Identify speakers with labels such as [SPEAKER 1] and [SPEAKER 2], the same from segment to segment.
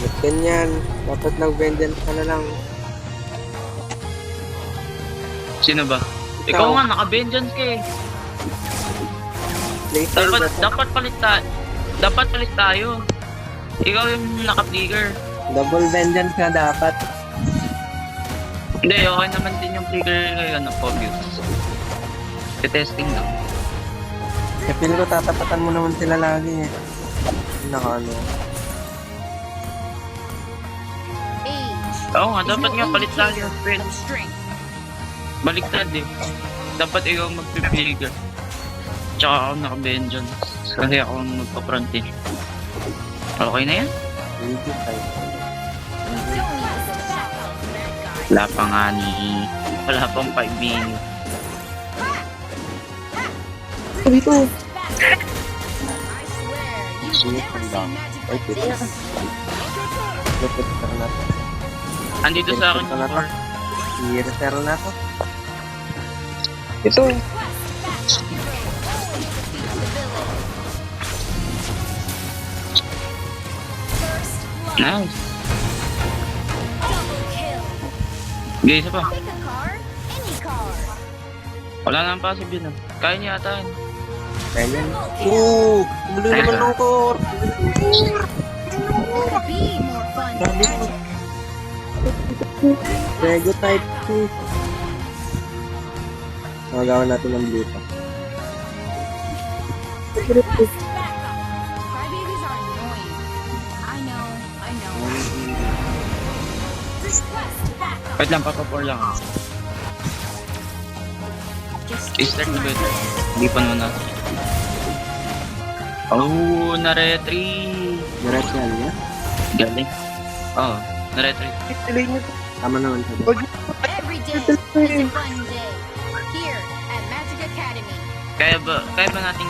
[SPEAKER 1] Ba't ganyan? Dapat nag-vengeance ka na lang.
[SPEAKER 2] Sino ba? Ikaw nga, naka-vengeance ka eh.
[SPEAKER 1] Later,
[SPEAKER 2] Dapat palit tayo. Ikaw yung naka-flicker.
[SPEAKER 1] double vengeance ka dapat.
[SPEAKER 2] Hindi, okay naman din yung flicker ngayon ng Pobius. Testing lang.
[SPEAKER 1] Eh, feel ko tatapatan mo naman sila lagi eh. Naka ano.
[SPEAKER 2] Oo nga, dapat nga palit tayo. Baliktad eh. Dapat ikaw magpi-flicker. Tsaka ako naka-vengeance. Kasi ako ang magpa-front eh. Okay na yan?
[SPEAKER 1] Legit tayo.
[SPEAKER 2] Wala pa nga ni... Wala pang 5 minutes.
[SPEAKER 3] Dito.
[SPEAKER 1] Sulit ang dam. Ay, pita. Lupit ka na to.
[SPEAKER 2] Andito sa akin yung core.
[SPEAKER 1] I-refer na to.
[SPEAKER 3] Ito.
[SPEAKER 2] Nice. Okay, isa pa. Wala na ang passive yun ah. Kaya niya ata yun.
[SPEAKER 1] Kaya yan. Oo! Tumuloy naman ng core! Sabi ko. Rego type 2. Magawa natin ng blue pa.
[SPEAKER 2] Wait lang, papa-pour lang ah. I-start na better. Hindi pa naman natin. Oh, na-retry.
[SPEAKER 1] Diretso yan niya.
[SPEAKER 2] Galing. Oo, na-retry.
[SPEAKER 3] Delay niyo to.
[SPEAKER 1] Tama naman sa
[SPEAKER 3] Wag
[SPEAKER 4] Every day is a fun day here at Magic Academy.
[SPEAKER 2] Kaya ba natin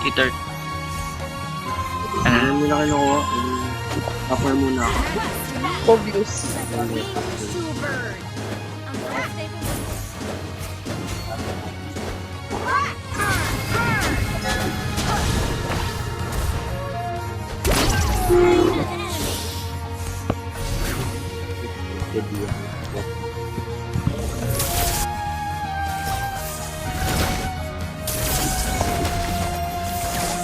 [SPEAKER 2] i-third?
[SPEAKER 1] Ano nila kinukuha? Upper muna ako.
[SPEAKER 3] obvious.
[SPEAKER 4] Wings to a bird. Ang birthday ko.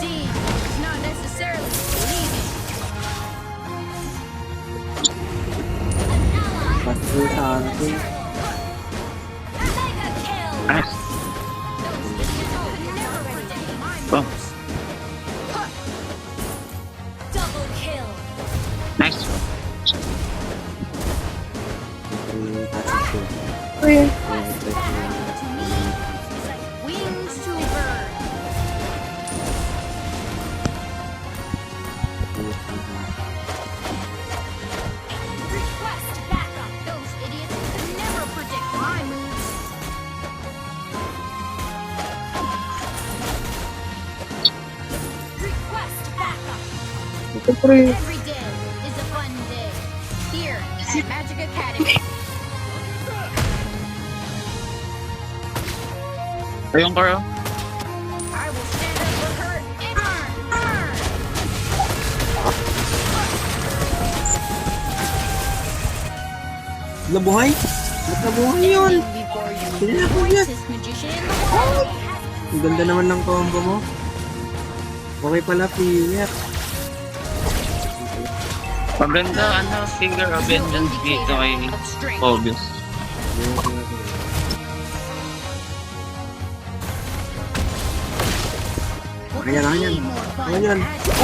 [SPEAKER 4] Seeing is not necessarily believing.
[SPEAKER 1] Pati sa akin.
[SPEAKER 4] Mega kill.
[SPEAKER 2] Nice.
[SPEAKER 4] Those idiots could never predict my
[SPEAKER 2] Boom.
[SPEAKER 4] moves. Double kill.
[SPEAKER 2] Nice.
[SPEAKER 3] Uy.
[SPEAKER 4] To me, it's like wings to a bird. Request backup. Those idiots could never predict my moves. Request backup.
[SPEAKER 3] Ito pre.
[SPEAKER 4] Every day is a fun day here at Magic Academy.
[SPEAKER 2] Ayun, Coro.
[SPEAKER 4] I will stand up for her and earn.
[SPEAKER 1] Nabuhay? Ba't nabuhay yun?
[SPEAKER 4] Before you
[SPEAKER 1] Sila ko yan.
[SPEAKER 4] greatest magician in the world.
[SPEAKER 1] Ang ganda naman ng combo mo. Okay pala, Pier.
[SPEAKER 2] Maganda, figure of vengeance dito kay
[SPEAKER 4] Of strength.
[SPEAKER 2] Pobius.
[SPEAKER 1] Ayan, ayan.
[SPEAKER 4] More fun
[SPEAKER 1] Ayan.
[SPEAKER 4] magic.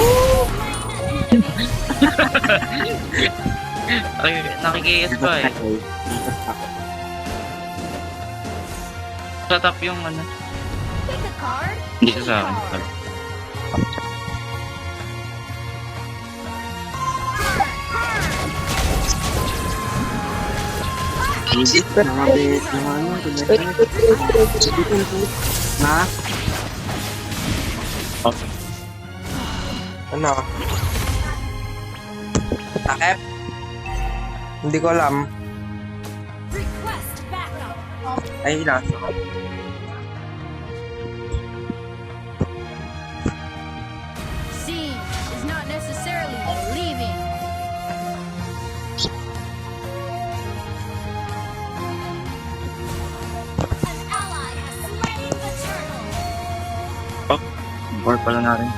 [SPEAKER 2] Ay, nakikiyas pa eh. Sa top yung ano.
[SPEAKER 4] Pick a card.
[SPEAKER 2] Dito sa akin.
[SPEAKER 1] Nakabit na ano. Ha?
[SPEAKER 2] Okay.
[SPEAKER 1] Ano? Takep? Hindi ko alam.
[SPEAKER 4] Request backup.
[SPEAKER 1] Ay, nasa.
[SPEAKER 4] Seeing is not necessarily believing.
[SPEAKER 2] Or pala na rin.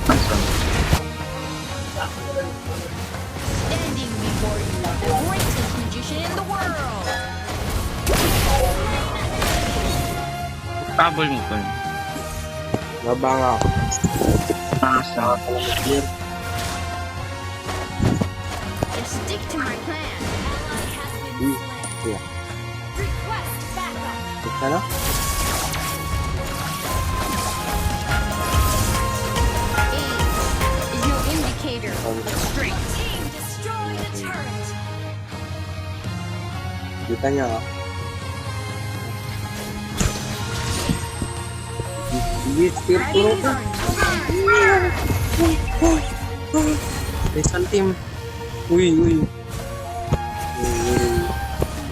[SPEAKER 2] Nice one.
[SPEAKER 4] Standing before you, the greatest magician in the world.
[SPEAKER 2] Tabol mo pa.
[SPEAKER 1] Baba nga ako.
[SPEAKER 2] Nasa.
[SPEAKER 4] Just stick to my plan.
[SPEAKER 1] Yeah.
[SPEAKER 4] Request backup.
[SPEAKER 1] Ito na?
[SPEAKER 4] Age is your indicator of strength.
[SPEAKER 5] Team destroy the turret.
[SPEAKER 1] Kita niya ka. Sige, spear puro ka. Isang team. Uy.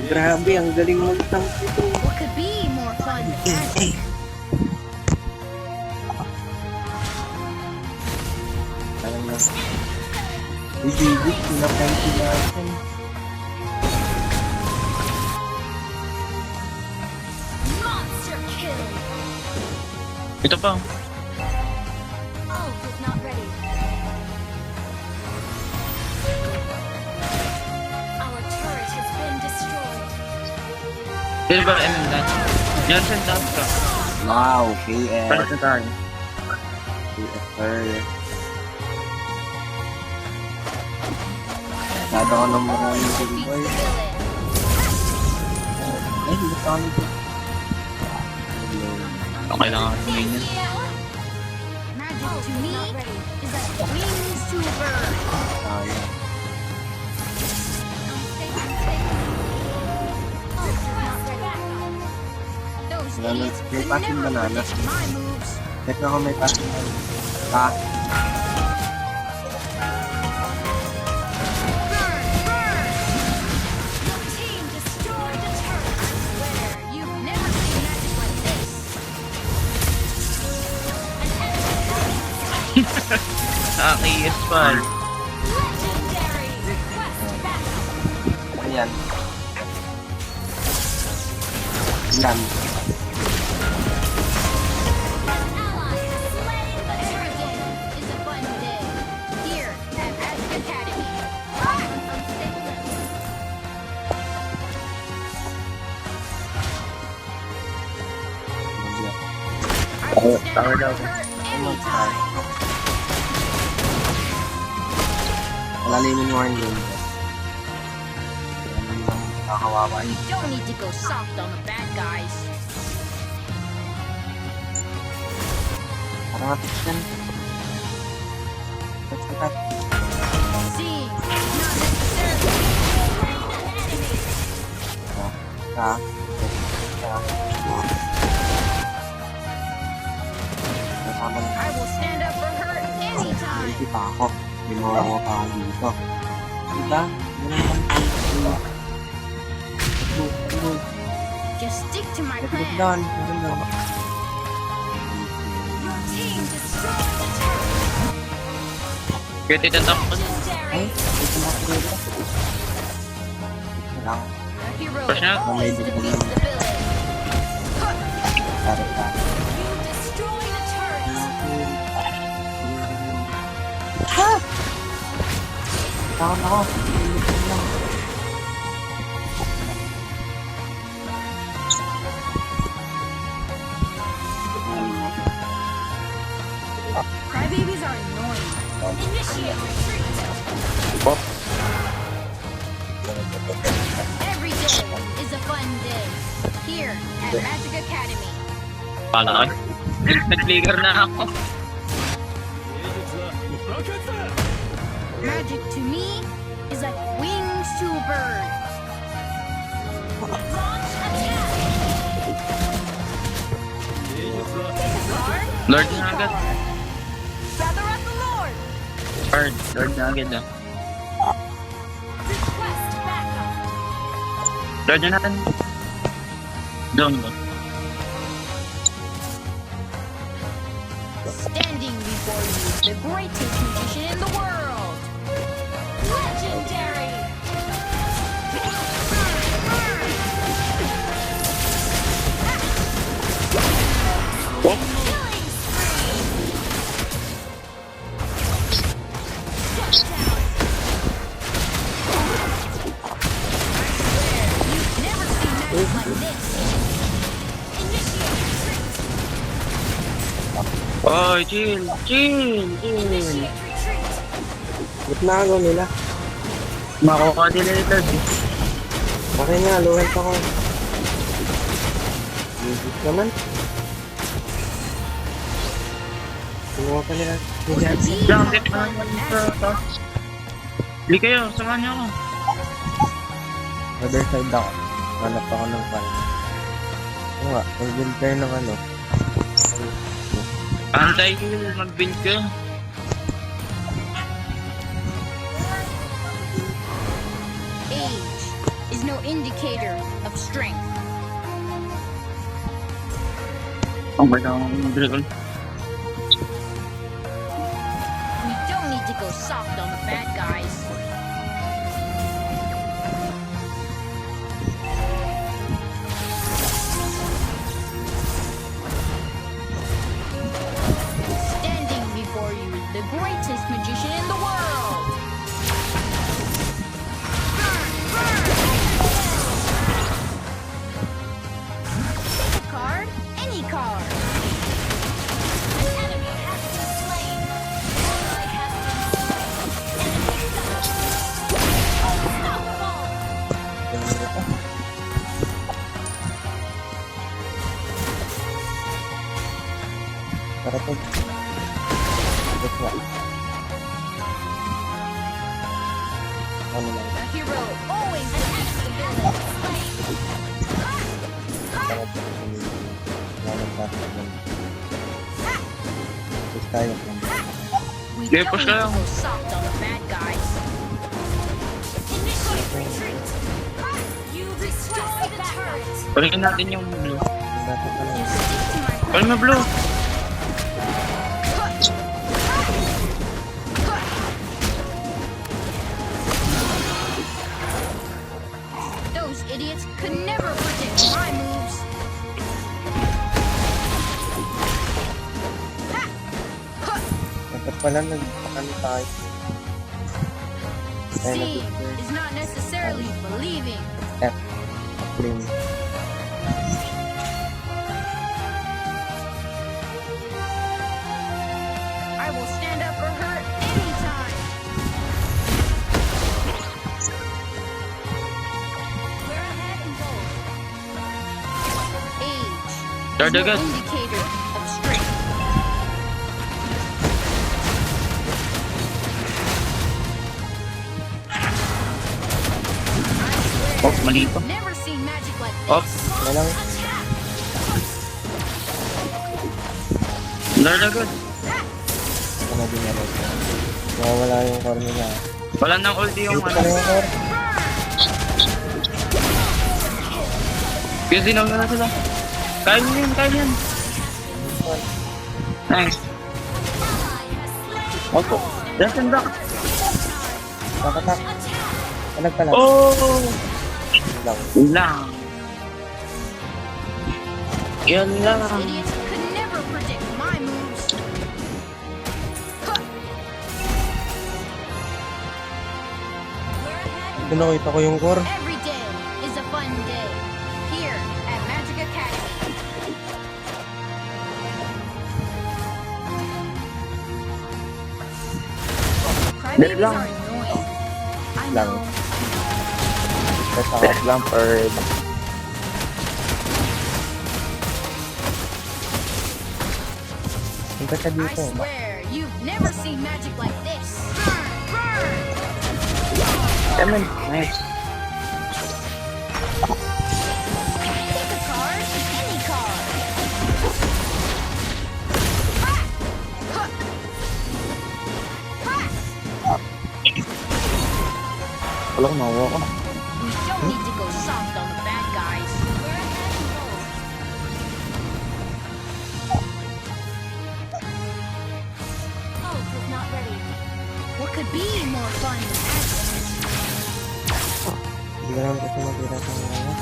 [SPEAKER 1] Grabe, ang galing mo ng ito.
[SPEAKER 4] What could be more fun than magic?
[SPEAKER 1] Alam na. Uy, David, pinapay natin.
[SPEAKER 5] Monster kill.
[SPEAKER 2] Ito pa.
[SPEAKER 5] Ult is not ready. Our turret has been destroyed.
[SPEAKER 2] Pero ba that? Yan, send up ka.
[SPEAKER 1] Wow, KS.
[SPEAKER 2] Palit na tayo.
[SPEAKER 1] Sir. Masyado ka ng maraming boy. Ay, hindi pa kami dito.
[SPEAKER 2] Okay lang ako ngayon yan.
[SPEAKER 4] Magic to me is like wings to a bird.
[SPEAKER 1] Sayang.
[SPEAKER 4] Those
[SPEAKER 1] Banana.
[SPEAKER 4] idiots
[SPEAKER 1] May
[SPEAKER 4] could
[SPEAKER 1] passing
[SPEAKER 4] never
[SPEAKER 1] banana.
[SPEAKER 4] predict my moves.
[SPEAKER 1] Check na kung may passing. Ah,
[SPEAKER 5] Your team destroyed the turret.
[SPEAKER 4] Swear, you've never seen magic like this.
[SPEAKER 2] Nakakiyas pa.
[SPEAKER 5] Legendary. Request backup.
[SPEAKER 1] ayan. Yan.
[SPEAKER 5] Ally has slain the
[SPEAKER 4] Every
[SPEAKER 5] turret.
[SPEAKER 4] day is a fun day. Here at Magic Academy. Unstable. I will stand
[SPEAKER 2] Tower
[SPEAKER 4] up
[SPEAKER 2] daw.
[SPEAKER 4] for her anytime.
[SPEAKER 1] Malalimin mo yung game. Yan yung nakakawawa
[SPEAKER 4] You
[SPEAKER 1] yun.
[SPEAKER 4] don't need to go soft on the bad guys.
[SPEAKER 1] Parang natin. Let's get that.
[SPEAKER 4] Seeing is not necessarily
[SPEAKER 5] Slain an enemy.
[SPEAKER 1] Ah. Kasama na.
[SPEAKER 4] I will stand up for her anytime.
[SPEAKER 1] Hindi pa ako. Hindi mo ako pa ako dito. Diba? Ganun lang.
[SPEAKER 4] Just stick to my
[SPEAKER 1] Let's
[SPEAKER 4] plan.
[SPEAKER 1] down. Ganun lang.
[SPEAKER 5] Your team destroyed the turret.
[SPEAKER 2] Kaya titatak ko.
[SPEAKER 1] Ay,
[SPEAKER 5] Legendary.
[SPEAKER 1] dito na ako dito. Ito lang.
[SPEAKER 4] A hero
[SPEAKER 2] Push na.
[SPEAKER 4] always defeats the villain.
[SPEAKER 1] Sorry ka.
[SPEAKER 5] You destroy the turret.
[SPEAKER 1] Takot ako. Ito lang.
[SPEAKER 4] Crybabies are annoying.
[SPEAKER 5] Initiate retreat.
[SPEAKER 4] Every day is a fun day. Here at Magic Academy.
[SPEAKER 2] Pala ka. Nag-flicker na ako.
[SPEAKER 4] Magic to me is like wings to a bird.
[SPEAKER 5] Launch attack. Pick a card.
[SPEAKER 2] Lord na agad.
[SPEAKER 5] Gather up the Lord.
[SPEAKER 2] Lord na agad ah.
[SPEAKER 5] Request backup.
[SPEAKER 2] Lord na natin. Doon ba?
[SPEAKER 4] Standing before you, the greatest magician in the world.
[SPEAKER 5] Legendary.
[SPEAKER 2] Oh,
[SPEAKER 5] Never seen magic like this. Initiate retreat.
[SPEAKER 2] oh, chill.
[SPEAKER 5] Initiate retreat.
[SPEAKER 1] Ba't nakagaw nila?
[SPEAKER 2] Makaka-deleted eh.
[SPEAKER 1] Okay nga, low health ako. Music naman. Kinuha pa nila.
[SPEAKER 5] Could be
[SPEAKER 2] Lang,
[SPEAKER 5] more
[SPEAKER 2] dito na
[SPEAKER 5] fun
[SPEAKER 2] naman
[SPEAKER 5] than
[SPEAKER 2] sa
[SPEAKER 5] magic.
[SPEAKER 2] taas. Hindi kayo, samahan niyo ako.
[SPEAKER 1] Other side ako. Hanap ako ng pan. Oo nga, mag-build kayo ng ano.
[SPEAKER 2] Anti-heal, mag-build ka.
[SPEAKER 4] Age is no indicator of strength.
[SPEAKER 2] Oh my god, mag-dragon.
[SPEAKER 4] We don't need to go soft on the bad guys. Standing before you, the greatest magician in the world. Pick a card, any card.
[SPEAKER 5] An enemy has been slain. Ally has been slain. Enemy double. Unstoppable.
[SPEAKER 1] Tara po. Ito nga. Ano lang.
[SPEAKER 4] A hero always
[SPEAKER 5] An enemy has been slain.
[SPEAKER 1] Tara po. Walang traffic lang. Push tayo.
[SPEAKER 4] We
[SPEAKER 2] Okay,
[SPEAKER 4] don't
[SPEAKER 2] push
[SPEAKER 4] need
[SPEAKER 2] lang.
[SPEAKER 4] to go soft on the bad guys.
[SPEAKER 5] Initiate retreat. You destroy the turret.
[SPEAKER 2] Paringin natin yung blue.
[SPEAKER 1] Traffic ka lang.
[SPEAKER 4] You stick to my
[SPEAKER 2] Paling na blue.
[SPEAKER 4] Those idiots could never predict my moves.
[SPEAKER 1] Dapat pala nagpakano tayo. Kaya
[SPEAKER 4] Seeing
[SPEAKER 1] nag-upgrade.
[SPEAKER 4] is not necessarily believing.
[SPEAKER 1] Upgrade.
[SPEAKER 4] I will stand up for her anytime.
[SPEAKER 5] We're ahead in gold.
[SPEAKER 4] Age is
[SPEAKER 2] Start
[SPEAKER 4] no
[SPEAKER 2] agad.
[SPEAKER 4] indicator of strength.
[SPEAKER 2] Oh, mali pa.
[SPEAKER 4] Never seen magic like
[SPEAKER 2] Oh,
[SPEAKER 4] this.
[SPEAKER 1] Walang
[SPEAKER 2] Lord agad.
[SPEAKER 1] ano din na rin. Nawawala yung core nila.
[SPEAKER 2] Wala nang ulti yung
[SPEAKER 1] Dito pala
[SPEAKER 2] ano.
[SPEAKER 1] yung core.
[SPEAKER 2] Kaya sinaw na sila. Kaya nyo yun, kaya yan. Nice.
[SPEAKER 5] Ally has slain.
[SPEAKER 2] Opo. Just and back.
[SPEAKER 1] Nakatak. Alag pala.
[SPEAKER 2] Oh!
[SPEAKER 1] Lang.
[SPEAKER 2] Yun lang. Yan lang.
[SPEAKER 4] Those idiots could never predict my moves.
[SPEAKER 5] We're ahead in
[SPEAKER 1] Ito nakita ko yung core.
[SPEAKER 4] Every day is a fun day here at Magic Academy. Crybabies
[SPEAKER 2] lang.
[SPEAKER 4] are annoying. I
[SPEAKER 1] Lang.
[SPEAKER 4] know.
[SPEAKER 1] Best ako.
[SPEAKER 2] Best Lampard.
[SPEAKER 1] Punta ka
[SPEAKER 4] I
[SPEAKER 1] dito.
[SPEAKER 4] swear, you've never seen magic like this. Burn! Burn!
[SPEAKER 2] Eman. Nice.
[SPEAKER 4] Pick a card, any card.
[SPEAKER 2] Wala ko makuha ko.
[SPEAKER 4] We don't need to go soft on the bad guys.
[SPEAKER 5] We're ahead in gold. Ult is not ready.
[SPEAKER 4] What could be more fun than magic?
[SPEAKER 1] Hindi ka naman kasi mag-ira sa mga.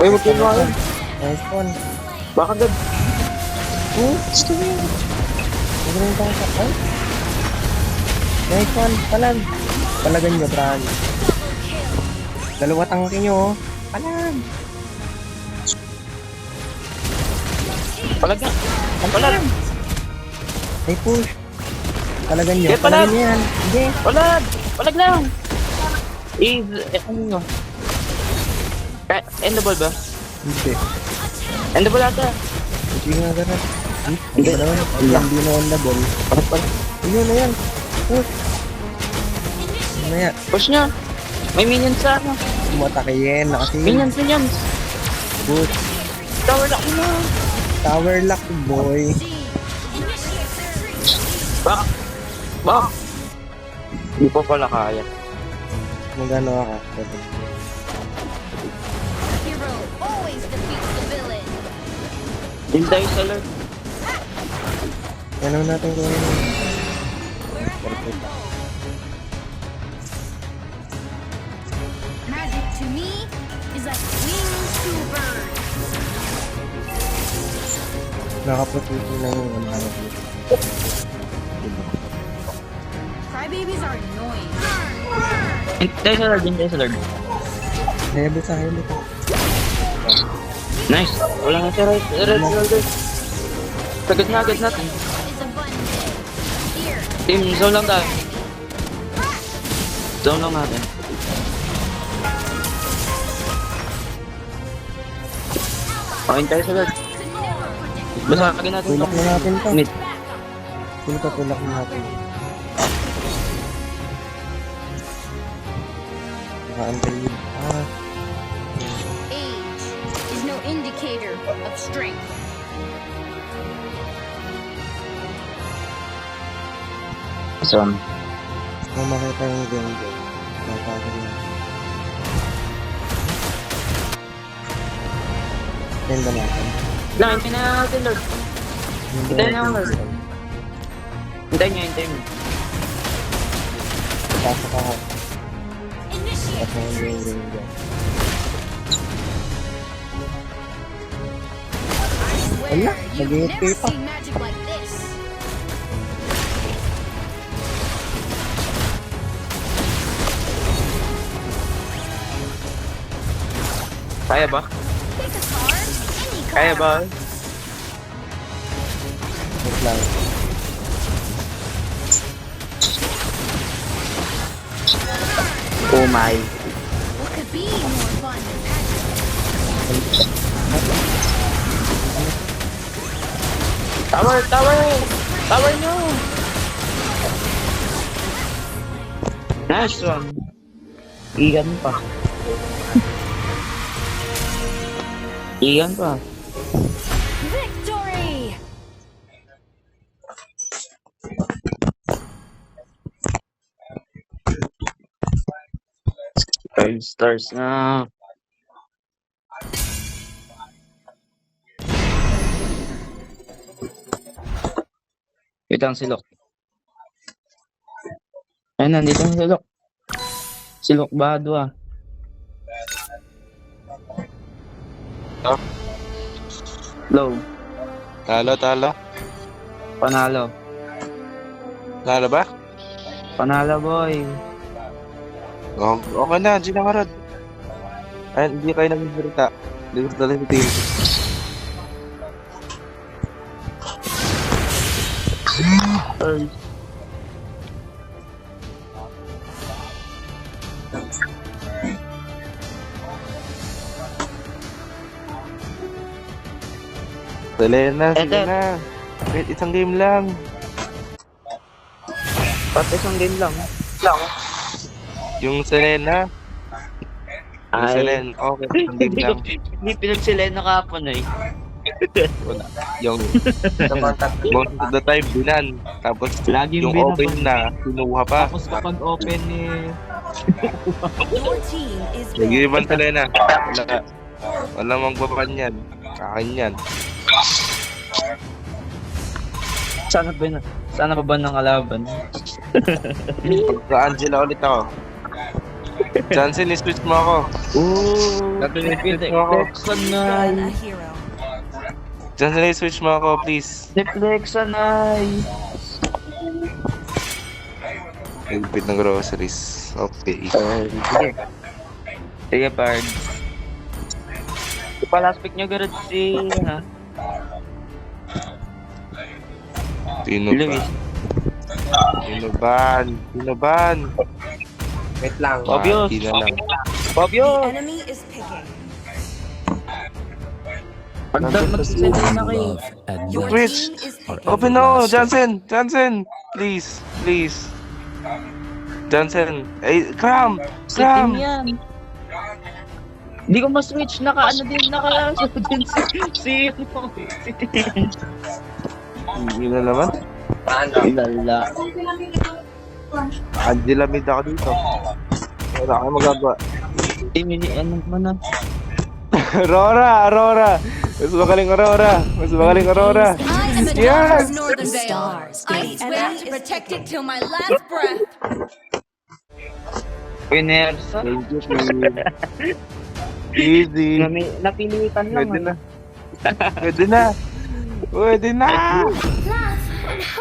[SPEAKER 2] Uy, huwag kayo mga yun.
[SPEAKER 1] Nice one.
[SPEAKER 2] Baka agad.
[SPEAKER 1] Oh, gusto mo yun. Magaling tayo sa ay. Nice one. Palagan nyo, Bran. Dalawa tangke nyo, oh. Palag.
[SPEAKER 2] Palag na. Palag.
[SPEAKER 1] Ay, push. Palagan nyo.
[SPEAKER 2] Okay, palag.
[SPEAKER 1] Palagan nyo yan. Hindi.
[SPEAKER 2] Palag. Palag lang. Ano nyo? Endable ba?
[SPEAKER 1] Hindi.
[SPEAKER 2] Endable ata.
[SPEAKER 1] Hindi nga ganun. Hindi na naman. Hindi na on the ball. Ayun na yan. Push. Mamaya.
[SPEAKER 2] Push nyo. May minions sa ano.
[SPEAKER 1] Umatakihin. Nakasin.
[SPEAKER 2] Minions.
[SPEAKER 1] Push.
[SPEAKER 2] Tower lock mo.
[SPEAKER 1] Tower lock, boy.
[SPEAKER 2] Bak. Hindi pa pala kaya.
[SPEAKER 1] Magano ako.
[SPEAKER 4] Hero always defeats the villain.
[SPEAKER 2] Hindi tayo sa Lord.
[SPEAKER 1] Ano natin kung ano. Perfect.
[SPEAKER 4] Magic to me is like wings to a bird.
[SPEAKER 1] Nakapututin na yung ano.
[SPEAKER 4] Crybabies are annoying.
[SPEAKER 2] Hindi tayo sa Lord.
[SPEAKER 1] Heavy sa heavy.
[SPEAKER 2] Nice. Wala nga siya right. Sagad na natin.
[SPEAKER 4] It's a fun day. Here,
[SPEAKER 2] Team, zone lang tayo. Zone lang natin. Okay tayo sa Lord. Basagin natin
[SPEAKER 1] Tulak na natin to.
[SPEAKER 2] mid.
[SPEAKER 1] Sino ka tulak na natin? Nakaantay yun.
[SPEAKER 4] age is no indicator of strength.
[SPEAKER 2] Zone.
[SPEAKER 1] Kung makita yung ganda. Nakakagin na. Ganda natin.
[SPEAKER 2] Lang, hintayin na natin Lord. Hintayin na Lord. Hintayin nyo.
[SPEAKER 1] Pasok ako. Pasok ako yung ganda.
[SPEAKER 4] I
[SPEAKER 1] Wala,
[SPEAKER 4] swear, you've
[SPEAKER 1] nag-hit
[SPEAKER 4] never
[SPEAKER 1] pa.
[SPEAKER 4] seen magic like this.
[SPEAKER 2] Kaya ba?
[SPEAKER 4] Pick a card, any card.
[SPEAKER 2] Kaya ba?
[SPEAKER 1] Wait lang.
[SPEAKER 2] Oh my.
[SPEAKER 4] What could be more fun than magic?
[SPEAKER 2] Tower nyo! Nice one. Igan pa. Igan pa.
[SPEAKER 4] Victory!
[SPEAKER 2] Five stars na. Wait lang, silok. Ayun, nandito ang silok. Silok bado ah. Low.
[SPEAKER 6] Talo.
[SPEAKER 2] Panalo.
[SPEAKER 6] Talo ba?
[SPEAKER 2] Panalo boy.
[SPEAKER 6] Okay na, G na karad. Ay, hindi kayo nagsasalita. Hindi ko talaga sa team.
[SPEAKER 2] Ay.
[SPEAKER 6] Selena, sige
[SPEAKER 2] Ete.
[SPEAKER 6] na. Wait, isang game lang.
[SPEAKER 2] Pati isang game lang.
[SPEAKER 6] Yung Selena. Yung
[SPEAKER 2] Ay.
[SPEAKER 6] Selena, okay, isang game lang.
[SPEAKER 2] Hindi pinag sila nakapon eh.
[SPEAKER 6] Yung most of the time, binan. Tapos,
[SPEAKER 2] Laging
[SPEAKER 6] yung
[SPEAKER 2] binaban.
[SPEAKER 6] open na, kinuha pa.
[SPEAKER 2] Tapos kapag open eh.
[SPEAKER 5] Your team is
[SPEAKER 6] Sige, Ivan Selena. Wala magbaban yan. Kakin yan.
[SPEAKER 2] Sana ba ng kalaban?
[SPEAKER 6] Pagka Angela ulit ako. Jansen, i-switch mo ako.
[SPEAKER 2] Ooh,
[SPEAKER 6] Switch mo ako.
[SPEAKER 2] Deflexanay.
[SPEAKER 5] A hero.
[SPEAKER 6] Jansen, i-switch mo ako, please.
[SPEAKER 2] Deflexanay.
[SPEAKER 6] Nagpit ng groceries. Okay.
[SPEAKER 2] Sige. Sige, Pard. Last pick nyo garad si, ha?
[SPEAKER 6] Sino ba?
[SPEAKER 2] Luis.
[SPEAKER 6] Sino ban?
[SPEAKER 1] Wait lang.
[SPEAKER 2] Obvious.
[SPEAKER 6] Hindi na lang.
[SPEAKER 2] Obvious.
[SPEAKER 5] Enemy is picking.
[SPEAKER 2] Pagdag magsisend na kayo.
[SPEAKER 5] Your
[SPEAKER 6] Twitch.
[SPEAKER 5] team is picking.
[SPEAKER 6] Open na, Jansen! Jansen! Please, please. Jansen. Ay, Cram!
[SPEAKER 2] Si Tim
[SPEAKER 6] Cram!
[SPEAKER 2] yan. Hindi ko ma-switch. Naka-ano din. Naka-show din si Tim.
[SPEAKER 6] Hindi na naman.
[SPEAKER 2] Lala.
[SPEAKER 6] Angela mid ako dito. Wala kang magagawa.
[SPEAKER 2] Tim, ano man na.
[SPEAKER 6] Aurora! Mas magaling Aurora!
[SPEAKER 4] I am a
[SPEAKER 6] Yes!
[SPEAKER 4] daughter of Northern Vale.
[SPEAKER 5] Stars.
[SPEAKER 4] I swear to protect it till my last breath.
[SPEAKER 2] Pinersa.
[SPEAKER 6] Thank you, Easy.
[SPEAKER 2] Napilitan lang.
[SPEAKER 6] Pwede na. Pwede na.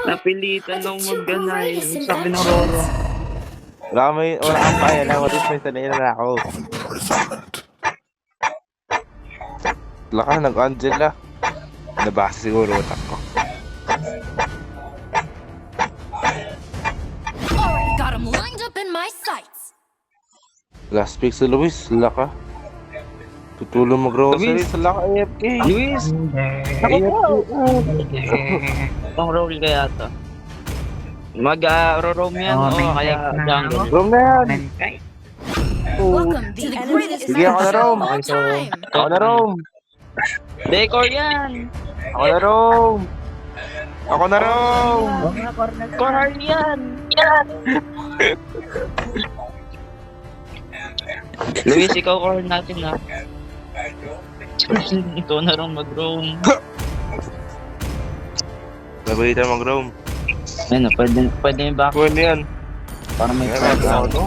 [SPEAKER 2] Napilitan lang mag-ganay. Sabi ng Roro.
[SPEAKER 6] Wala kang paya na. What is my sanay na ako? Wala ka, nag-Angela. Nabasa siguro utak ko.
[SPEAKER 4] Already got him lined up in my sights.
[SPEAKER 6] Last pick si Luis. Wala ka. Tutulong mag-grocery
[SPEAKER 2] Luis.
[SPEAKER 6] sa laka AFK.
[SPEAKER 2] Luis! Ako po! Pang roll kaya to. Mag-roam yan o kaya jungle.
[SPEAKER 6] Bro na yan.
[SPEAKER 4] Welcome to the greatest
[SPEAKER 6] Sige, ako na,
[SPEAKER 4] match
[SPEAKER 6] Rome.
[SPEAKER 4] of all time.
[SPEAKER 6] Ako na, Rome.
[SPEAKER 2] Decor yan!
[SPEAKER 6] Ako na, Rome. Ako na, Rome.
[SPEAKER 2] Corner yan! Luis, ikaw corner natin na. Ikaw na rin mag-roam.
[SPEAKER 6] Nabalitan mag-roam.
[SPEAKER 2] Ano, pwede yung back
[SPEAKER 6] Pwede yan.
[SPEAKER 2] para may
[SPEAKER 6] Ayan,
[SPEAKER 2] crowd.
[SPEAKER 6] ako.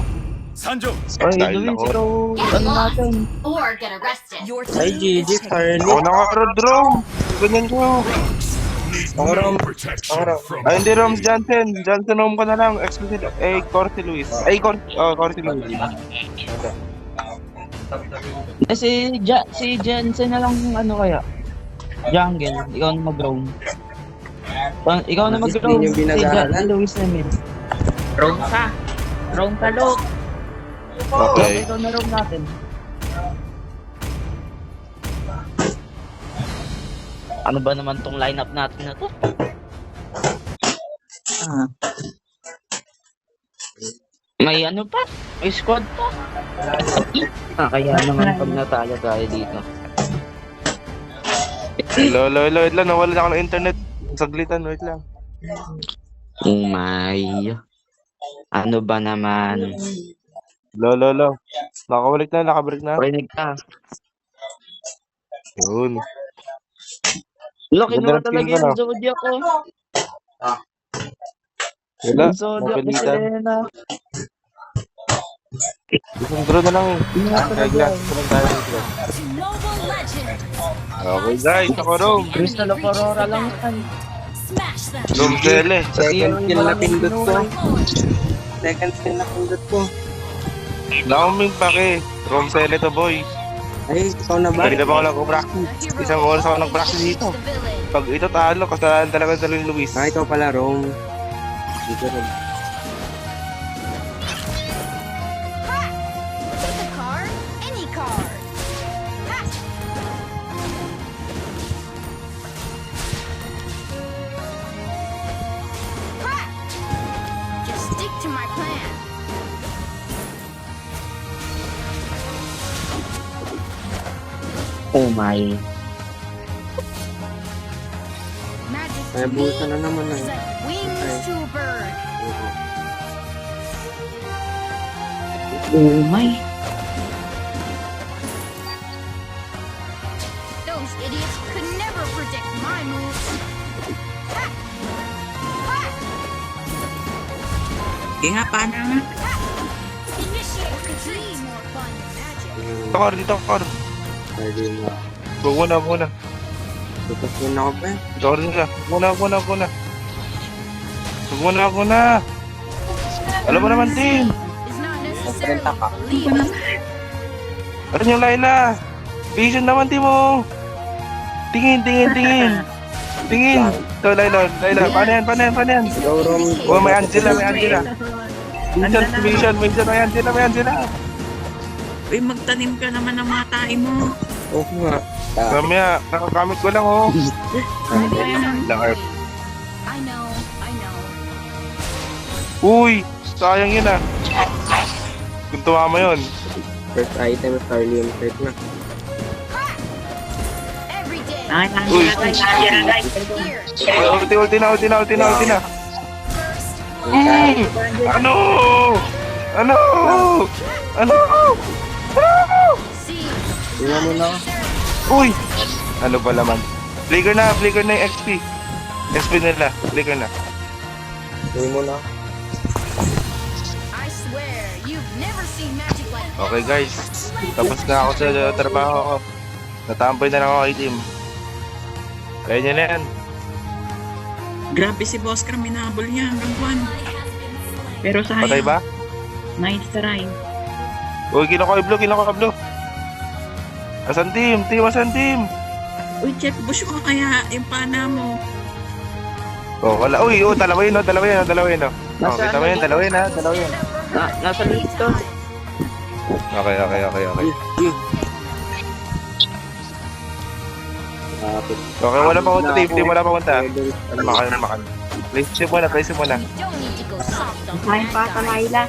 [SPEAKER 2] Ay,
[SPEAKER 6] Style
[SPEAKER 2] Luis,
[SPEAKER 6] ako.
[SPEAKER 2] ikaw, ano natin?
[SPEAKER 4] Or get arrested.
[SPEAKER 5] Your
[SPEAKER 2] Ay,
[SPEAKER 5] team
[SPEAKER 2] GG,
[SPEAKER 5] is picking.
[SPEAKER 6] Ako na ka, Rome. Ganyan ko.
[SPEAKER 1] Ako Rom.
[SPEAKER 6] Ay, hindi, Rome. Jansen. Jansen, Rome ka na lang. Exclusive. Core si Luis. Core si Luis.
[SPEAKER 2] Eh, si Jensen na lang yung ano kaya? Jungle, ikaw na mag-roam. Ikaw na mag-roam.
[SPEAKER 1] Hindi yung binag-aaral.
[SPEAKER 2] Luis na mid. Roam ka! Roam ka, Luke!
[SPEAKER 6] Okay.
[SPEAKER 2] Ikaw na roam natin. Ano ba naman tong lineup natin na to? May ano pa? May squad pa? Kaya naman pag natalo tayo dito.
[SPEAKER 6] Hello. Wait lang. Nawala na ako ng internet. Saglitan. Wait lang.
[SPEAKER 2] Oh my. Ano ba naman?
[SPEAKER 6] Hello. Nakabalik na. Nakabalik na.
[SPEAKER 2] Parinig ka.
[SPEAKER 6] Yun.
[SPEAKER 2] Laki
[SPEAKER 6] Ganda
[SPEAKER 2] naman
[SPEAKER 6] ng
[SPEAKER 2] talaga
[SPEAKER 6] skill ko,
[SPEAKER 2] yung
[SPEAKER 6] no?
[SPEAKER 2] Zodiac ko.
[SPEAKER 6] Wala.
[SPEAKER 2] Yung Zodiac ni
[SPEAKER 6] Napilitan.
[SPEAKER 2] Selena.
[SPEAKER 6] Isang draw na lang eh. Kaglas. Kulang tayo dito.
[SPEAKER 4] Mobile Legend.
[SPEAKER 6] Okay guys. Ako Rome.
[SPEAKER 2] Crystal of Aurora lang yan.
[SPEAKER 4] Smash them.
[SPEAKER 6] Rome Tele.
[SPEAKER 1] Second skill na pindot ko.
[SPEAKER 4] Lord.
[SPEAKER 1] Second skill na pindot ko.
[SPEAKER 6] Nauming pake. Rome Tele to boy.
[SPEAKER 1] Ay, ikaw na ba?
[SPEAKER 6] Kanina pa ako nag-practice. Isang oras ako nag-practice dito. Pag ito talo, kasalanan talaga sa ni Luis.
[SPEAKER 1] Ah, ikaw pala, Rome. Dito rin.
[SPEAKER 4] Pick a card, any card. Ha! Ha! Just stick to my plan.
[SPEAKER 2] Oh my.
[SPEAKER 4] Magic
[SPEAKER 1] Ay,
[SPEAKER 4] to me
[SPEAKER 1] buta na naman
[SPEAKER 4] is
[SPEAKER 1] eh.
[SPEAKER 4] like wings to a bird.
[SPEAKER 2] Oh my.
[SPEAKER 4] Those idiots could never predict my moves. Ha! Ha!
[SPEAKER 7] Kaya nga, paano nga?
[SPEAKER 4] Initiate Be more fun than magic.
[SPEAKER 6] Dito, Cor, dito, Cor.
[SPEAKER 1] Pwede mo.
[SPEAKER 6] Huwag muna, huwag muna.
[SPEAKER 1] Tutusin ako ba?
[SPEAKER 6] Dito, Cor, dito. Huwag muna, huwag muna, huwag muna. Huwag muna, huwag muna. Alam mo naman, team.
[SPEAKER 4] Is not
[SPEAKER 1] Naprenta ka.
[SPEAKER 4] necessarily believed.
[SPEAKER 6] Ano yung Layla? Vision naman, team mo. Tingin, tingin, tingin. Tingin. Ito, Layla, Layla. Paano yan, paano yan, paano yan?
[SPEAKER 1] Ikaw, Rom.
[SPEAKER 6] Oh, may Angela, may Angela. Vision, vision, vision, may Angela, may Angela.
[SPEAKER 2] Uy, magtanim ka naman ng mga tae mo.
[SPEAKER 1] Oo nga.
[SPEAKER 6] Mamaya, nakakamit ko lang, oh. Lang,
[SPEAKER 4] I know, I know.
[SPEAKER 6] Uy, sayang yun, ah. Kung tumama yun.
[SPEAKER 1] First item, Starlium set na.
[SPEAKER 4] Every day.
[SPEAKER 6] Uy.
[SPEAKER 4] Here.
[SPEAKER 6] Ulti na, ulti na, ulti na, ulti na.
[SPEAKER 1] Hey!
[SPEAKER 6] Ano? Ano? Ano?
[SPEAKER 4] See.
[SPEAKER 1] Tingnan mo na.
[SPEAKER 6] Uy! Ano ba laman? Flicker na yung XP. XP nila, flicker na.
[SPEAKER 1] Tingnan mo na.
[SPEAKER 4] I swear, you've never seen magic like this.
[SPEAKER 6] Okay guys, tapos na ako sa trabaho ko. Natambay na lang ako kay team. Kaya nyo na yan.
[SPEAKER 2] Grabe si Boss Cram, minabol niya hanggang buwan. Pero sayang.
[SPEAKER 6] Patay ba?
[SPEAKER 2] Nice try.
[SPEAKER 6] Uy, kinuha ko yung blue. Asan team? Team, asan team?
[SPEAKER 2] Uy, check bush ko kaya yung pana mo.
[SPEAKER 6] Oh, wala. Uy, oh, dalawa yun, oh. Oh, kita mo yun, dalawa yun, ha? Dalawa yun.
[SPEAKER 2] Nasa lito.
[SPEAKER 6] Okay.
[SPEAKER 1] Kapit.
[SPEAKER 6] Okay, wala pa punta, team, wala pa punta. Makan. Place mo na.
[SPEAKER 4] You don't need to go soft on
[SPEAKER 2] Kain pa
[SPEAKER 4] bad
[SPEAKER 2] ka,
[SPEAKER 4] guys.
[SPEAKER 2] Layla.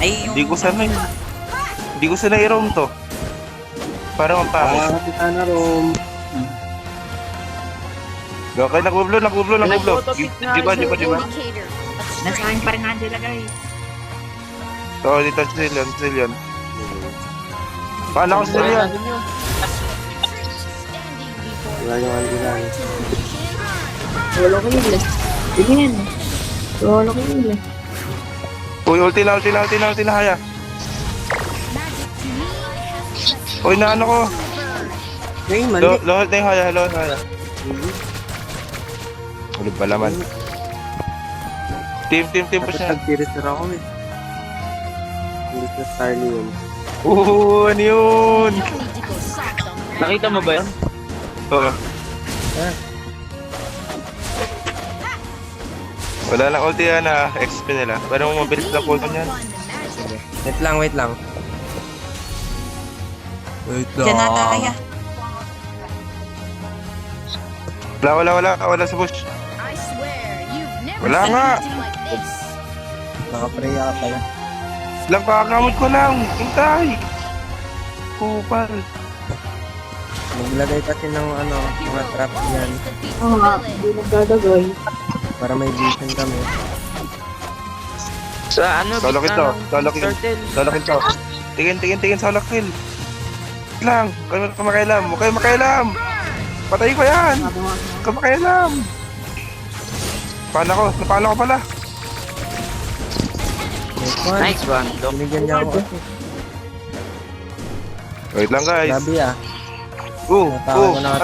[SPEAKER 2] Ay, yung...
[SPEAKER 6] Hindi ko sanay i-roam to. Parang ang pangit.
[SPEAKER 1] Kapitan na, Rom.
[SPEAKER 6] Okay, nagublo. Di ba?
[SPEAKER 4] Indicator.
[SPEAKER 2] Nasahin pa rin Angela, guys.
[SPEAKER 6] Oo, dito si Zillion. Paano ako si Zillion?
[SPEAKER 4] Standing before
[SPEAKER 1] Wala yung andilan.
[SPEAKER 5] Wala ko yun eh. Tingin. Wala ko yun eh.
[SPEAKER 6] Uy, ulti na, haya.
[SPEAKER 4] magic to me has such
[SPEAKER 6] Uy, naano ko.
[SPEAKER 1] Hey, mali.
[SPEAKER 6] Lohot na yung haya. Ulit ba laman? Team pa
[SPEAKER 1] Dapat
[SPEAKER 6] siya.
[SPEAKER 1] nag-tirisir ako eh. Hindi sa Starlium.
[SPEAKER 6] Ano yun?
[SPEAKER 4] You don't need to go soft on bad
[SPEAKER 2] Nakita mo ba yun?
[SPEAKER 6] Oo. Wala lang ulti yan na XP nila. Pero mabilis lang po yan.
[SPEAKER 1] Wait lang.
[SPEAKER 2] Diyan na kaya.
[SPEAKER 6] Wala sa bush.
[SPEAKER 4] I swear, you've never
[SPEAKER 6] Wala
[SPEAKER 4] seen
[SPEAKER 6] nga.
[SPEAKER 4] magic like this.
[SPEAKER 1] Nakapreya ka pala.
[SPEAKER 6] Lang kakakamot ko lang. Hintay. Kupal.
[SPEAKER 1] Maglagay kasi ng mga trap yan.
[SPEAKER 5] Oo nga, hindi nagdadagay.
[SPEAKER 1] Para may vision kami.
[SPEAKER 2] Sa ano?
[SPEAKER 6] Solo kill to. Solo kill. Tingin solo kill. Lang. Kayo makailam. Huwag kayo makailam. Patayin ko yan. Huwag kayo makailam. Napala ko pala.
[SPEAKER 2] Nice one.
[SPEAKER 1] Binigyan niya ako.
[SPEAKER 6] Wait lang guys.
[SPEAKER 1] Grabe ah.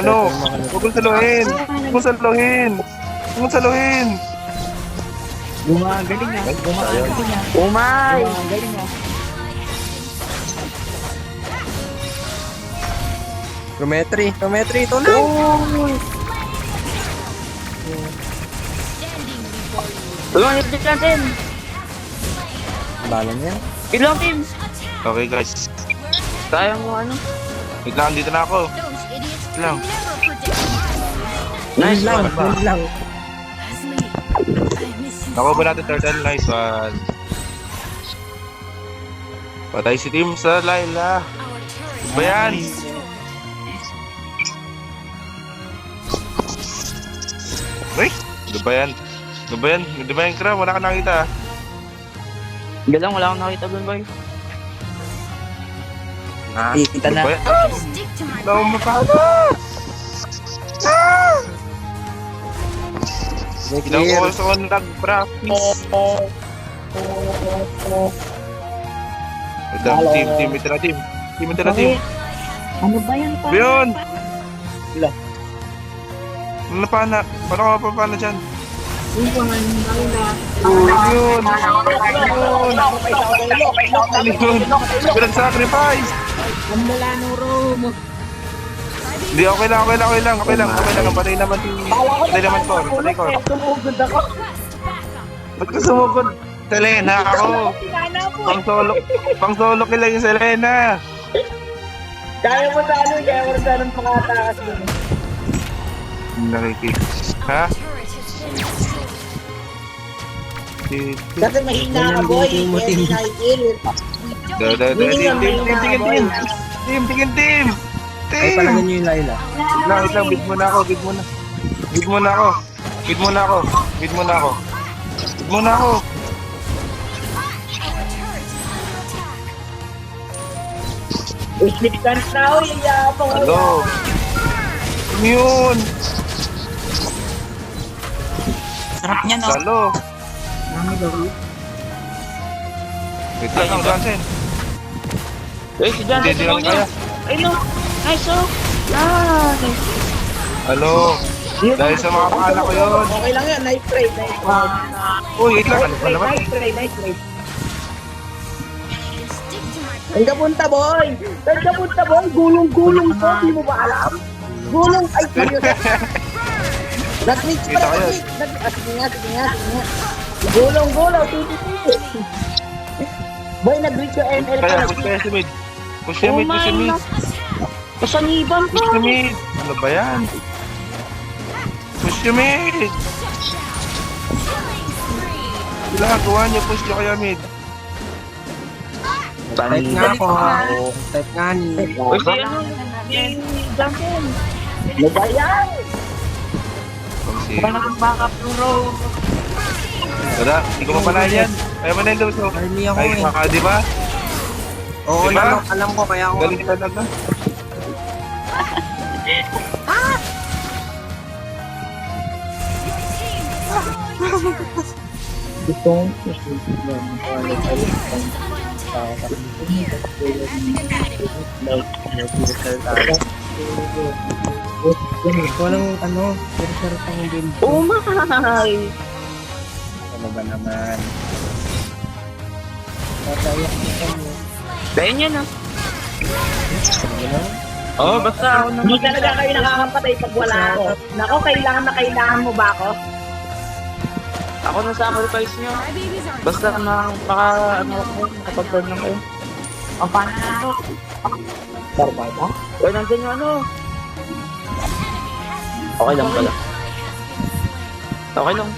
[SPEAKER 6] Ano? Huwag kong saluhin.
[SPEAKER 2] Gumagaling na. Umay! Gumagaling na.
[SPEAKER 1] Geometry ito na.
[SPEAKER 4] Standing before you.
[SPEAKER 2] Tulungan yung natin.
[SPEAKER 1] Balan yan.
[SPEAKER 2] Ilong team.
[SPEAKER 6] Okay guys.
[SPEAKER 2] Sayang mo ano?
[SPEAKER 6] Wait lang, dito na ako.
[SPEAKER 4] Those idiots could
[SPEAKER 6] Lang.
[SPEAKER 4] never predict
[SPEAKER 2] Nice
[SPEAKER 1] lang.
[SPEAKER 2] one.
[SPEAKER 1] Yun lang.
[SPEAKER 4] Leslie, I miss you.
[SPEAKER 6] Nakuha ba natin turtle? Nice one. Patay si team sa Layla.
[SPEAKER 4] Our turret
[SPEAKER 6] Ba yan? Uy! Ano ba yan? Hindi ba yung crab? Wala ka nakita ah.
[SPEAKER 2] Galang, wala akong nakita doon, boy. Kita
[SPEAKER 6] Ano
[SPEAKER 2] na.
[SPEAKER 6] ba yan?
[SPEAKER 4] stick to my
[SPEAKER 6] Wala akong mapala! Ilang
[SPEAKER 1] Clear.
[SPEAKER 6] oras ako nag-practice. Ito, team, ito na team. Team, ito na team.
[SPEAKER 5] Ano ba yan pa?
[SPEAKER 6] Yun!
[SPEAKER 1] Ilan?
[SPEAKER 6] Ano na pana? Paano ka pa dyan?
[SPEAKER 5] Iwan, wala.
[SPEAKER 6] Yun! Yun! Pinag-sacrifice!
[SPEAKER 5] Ang wala ng room.
[SPEAKER 6] Hindi, okay lang. Patay naman Cor. Patay Cor.
[SPEAKER 3] Tumugod ako.
[SPEAKER 6] Ba't ka sumugod? Selena ako! Pang solo kill lang yung Selena!
[SPEAKER 3] Kaya mo sa anong pangataas mo.
[SPEAKER 6] Nakikita. Ha?
[SPEAKER 3] Kasi mahina ka, boy. Kaya hindi nakikill.
[SPEAKER 6] Team!
[SPEAKER 1] Ay, palagan nyo yung Layla.
[SPEAKER 6] Wait lang, bid muna ako.
[SPEAKER 3] Sleep ka na ako, yayabang ako.
[SPEAKER 6] Hello? Yun!
[SPEAKER 2] Sarap niya, no?
[SPEAKER 6] Hello? Wait lang, ang Johnson.
[SPEAKER 2] Eh, si Jan,
[SPEAKER 6] Hindi lang kaya.
[SPEAKER 2] ay, no. Nice, oh. Ah,
[SPEAKER 6] Hello? Dahil sa mga pakala ko yun.
[SPEAKER 3] Okay lang yan, nice trade.
[SPEAKER 6] Uy, wait lang, ano pa naman?
[SPEAKER 3] Nice trade.
[SPEAKER 4] Stick to my
[SPEAKER 3] Saan ka punta, boy? Gulong-gulong ko, di mo ba alam? Gulong, ay, seryoso. Nag-reach pa
[SPEAKER 6] Kita
[SPEAKER 3] na,
[SPEAKER 6] ko yun.
[SPEAKER 3] sige nga. Gulong, titi. Boy, nag-reach yung ML ka
[SPEAKER 6] Kaya,
[SPEAKER 3] na.
[SPEAKER 6] push kaya si mid. Push si mid.
[SPEAKER 2] Kasaniban pa.
[SPEAKER 6] Push si mid. Ano ba yan? Push si mid. Ginagawa niyo, push niyo kaya mid.
[SPEAKER 1] Type nga ako. Type nga ni.
[SPEAKER 2] Uy, si ano? Si Junkin.
[SPEAKER 3] Ano ba yan?
[SPEAKER 6] Sige.
[SPEAKER 2] Backup bro.
[SPEAKER 6] Wala, hindi ko mapalayan yan. Kaya mo na yung luso.
[SPEAKER 1] Early ako
[SPEAKER 6] Ay,
[SPEAKER 1] eh.
[SPEAKER 6] maka, di ba?
[SPEAKER 1] Oo,
[SPEAKER 6] Diba?
[SPEAKER 1] alam ko kaya ako.
[SPEAKER 6] Galing talaga.
[SPEAKER 3] Gustong
[SPEAKER 1] Walang ano, pero pang build.
[SPEAKER 3] Oh my!
[SPEAKER 1] Ano ba naman? Tatayak mo kami.
[SPEAKER 2] Dayan yan, ah.
[SPEAKER 1] Ano?
[SPEAKER 2] Oo, basta ako naman.
[SPEAKER 3] Hindi talaga kayo nakakapatay pag wala ako. Nako, kailangan mo ba ako?
[SPEAKER 2] Ako na sacrifice nyo.
[SPEAKER 4] crybabies are
[SPEAKER 2] Basta na, baka, ano ako, kapag-turn lang kayo. Ang paano na ako?
[SPEAKER 3] Barbada?
[SPEAKER 2] Uy, nandun yung ano. Okay lang pala. Okay lang.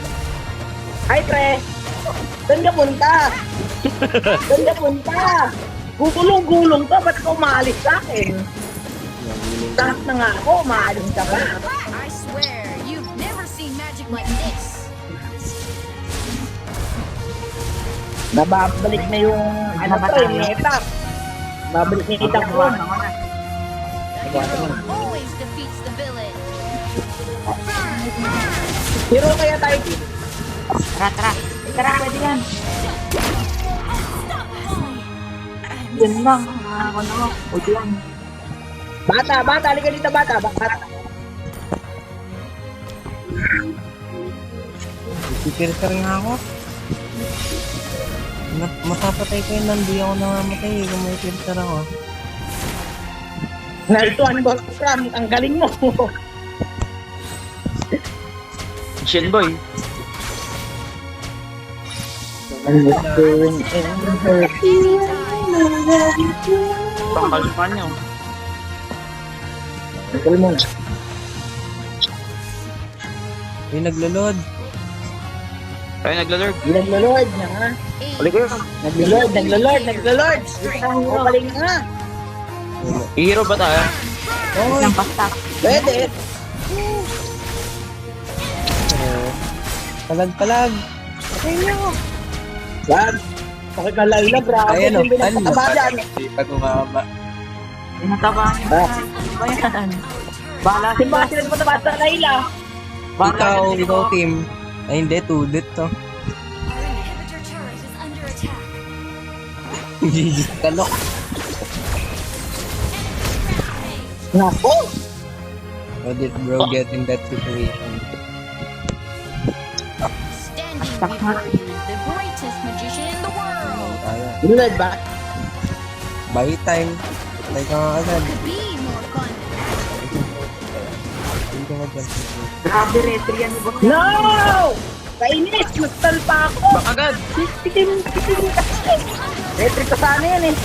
[SPEAKER 3] Ay, pre! Saan ka punta? Gulong-gulong ka, ba't ka umaalis sa akin? Taas na nga ako, umaalis ka pa.
[SPEAKER 4] I swear, you've never seen magic like this.
[SPEAKER 3] Nababalik na yung, ano pre, meta. Babalik na yung itak ko.
[SPEAKER 4] The hero always defeats the villain.
[SPEAKER 3] Hero kaya tayo dito.
[SPEAKER 5] Tara, pwede yan. Yan lang. Ako na ako. Pwede yan.
[SPEAKER 3] Bata, halika dito, bata.
[SPEAKER 1] Pipirter nga ako. Matapatay ko yun, hindi ako namamatay kung may filter ako.
[SPEAKER 3] Narituan mo, Ram, ang galing mo.
[SPEAKER 2] Shin boy. Pangkalpan nyo.
[SPEAKER 3] Galing mo.
[SPEAKER 1] Yung naglo-load.
[SPEAKER 2] Kaya naglalord.
[SPEAKER 3] Naglo-lord na nga.
[SPEAKER 2] Uli ko yun.
[SPEAKER 3] Naglo-lord. O, galing nga.
[SPEAKER 2] I-hero ba tayo?
[SPEAKER 1] Oo,
[SPEAKER 5] Ng basta.
[SPEAKER 3] Pwede.
[SPEAKER 1] palag. Okay niyo.
[SPEAKER 3] Wag. Pakikalala, grabe.
[SPEAKER 1] Ayan o,
[SPEAKER 3] Yung pinagpataba dyan.
[SPEAKER 1] Pag umaba.
[SPEAKER 5] Pinatabahan niya. Ano ba yan? Bahala
[SPEAKER 3] Simba sila pataba sa Layla.
[SPEAKER 1] Ikaw team. Ay hindi, 2-det to.
[SPEAKER 4] Our inhibitor turret is under attack.
[SPEAKER 1] GG kalok.
[SPEAKER 3] Nako!
[SPEAKER 1] How did bro get in that situation?
[SPEAKER 4] Standing before you, the greatest magician in the world.
[SPEAKER 1] Kaya.
[SPEAKER 3] Lunod ba?
[SPEAKER 1] Buy time. Patay ka nga agad.
[SPEAKER 4] Be more fun.
[SPEAKER 1] Hindi ka mag-jump.
[SPEAKER 5] Grabe, retry yan.
[SPEAKER 3] No! Kainis! Nagtal pa ako!
[SPEAKER 2] Agad!
[SPEAKER 3] Tikim! Retry ko sana yan eh.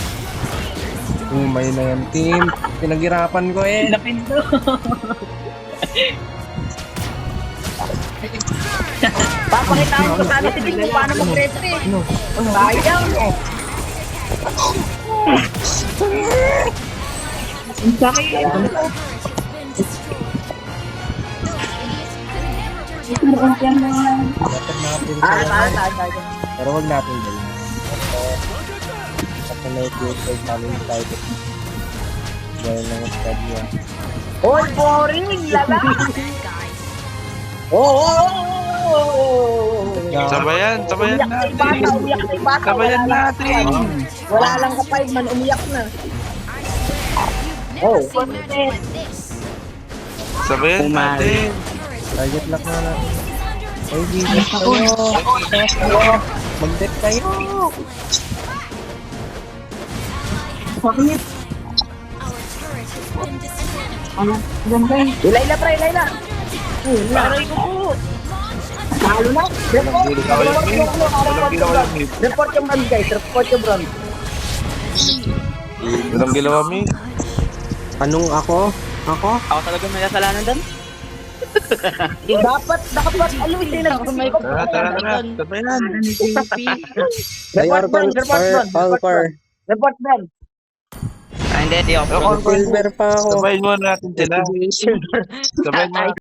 [SPEAKER 1] Umay na yan, team. Pinaghirapan ko eh.
[SPEAKER 2] Napindo!
[SPEAKER 3] Papakitaan ko sana si Tim kung paano mag-retry. Sayang!
[SPEAKER 5] Ang sakit. Ang kaya na yan.
[SPEAKER 1] Dapat natin sa pero wag natin din. Kasi na-upload namin tayo. Dahil lang ang study yan.
[SPEAKER 3] Oy, boring! Lala! Oo!
[SPEAKER 6] Sabayan
[SPEAKER 3] Umiyak na yung bata,
[SPEAKER 6] natin.
[SPEAKER 3] umiyak na yung bata.
[SPEAKER 6] Sabayan
[SPEAKER 3] Wala lang
[SPEAKER 6] natin.
[SPEAKER 3] kapay. Wala lang kapay man, umiyak na. Oh.
[SPEAKER 4] Seen magic like this.
[SPEAKER 6] Sabayan natin.
[SPEAKER 1] Target lock na natin. Ay, Jesus kayo. Mag-deck kayo.
[SPEAKER 5] Sakit. Ano? Ganda eh.
[SPEAKER 3] Ilayla pre, Ilayla! Laray ko po! Talo na! Report!
[SPEAKER 6] Walang ginawa Mi.
[SPEAKER 3] Report yung brand guys, report yung brand.
[SPEAKER 6] Walang ginawa Mi.
[SPEAKER 1] Anong ako? Ako?
[SPEAKER 2] Ako talaga may kasalanan doon?
[SPEAKER 3] Dapat, alam mo yung nagkamay ko.
[SPEAKER 6] Tara, tara, tara. Sabayan.
[SPEAKER 1] Ay,
[SPEAKER 3] Report brand, report brand, report
[SPEAKER 1] Alpar.
[SPEAKER 3] brand. Report brand.
[SPEAKER 2] Hindi ako.
[SPEAKER 1] Silver pa ako.
[SPEAKER 6] Sabayan mo natin sila. Sabayan mo.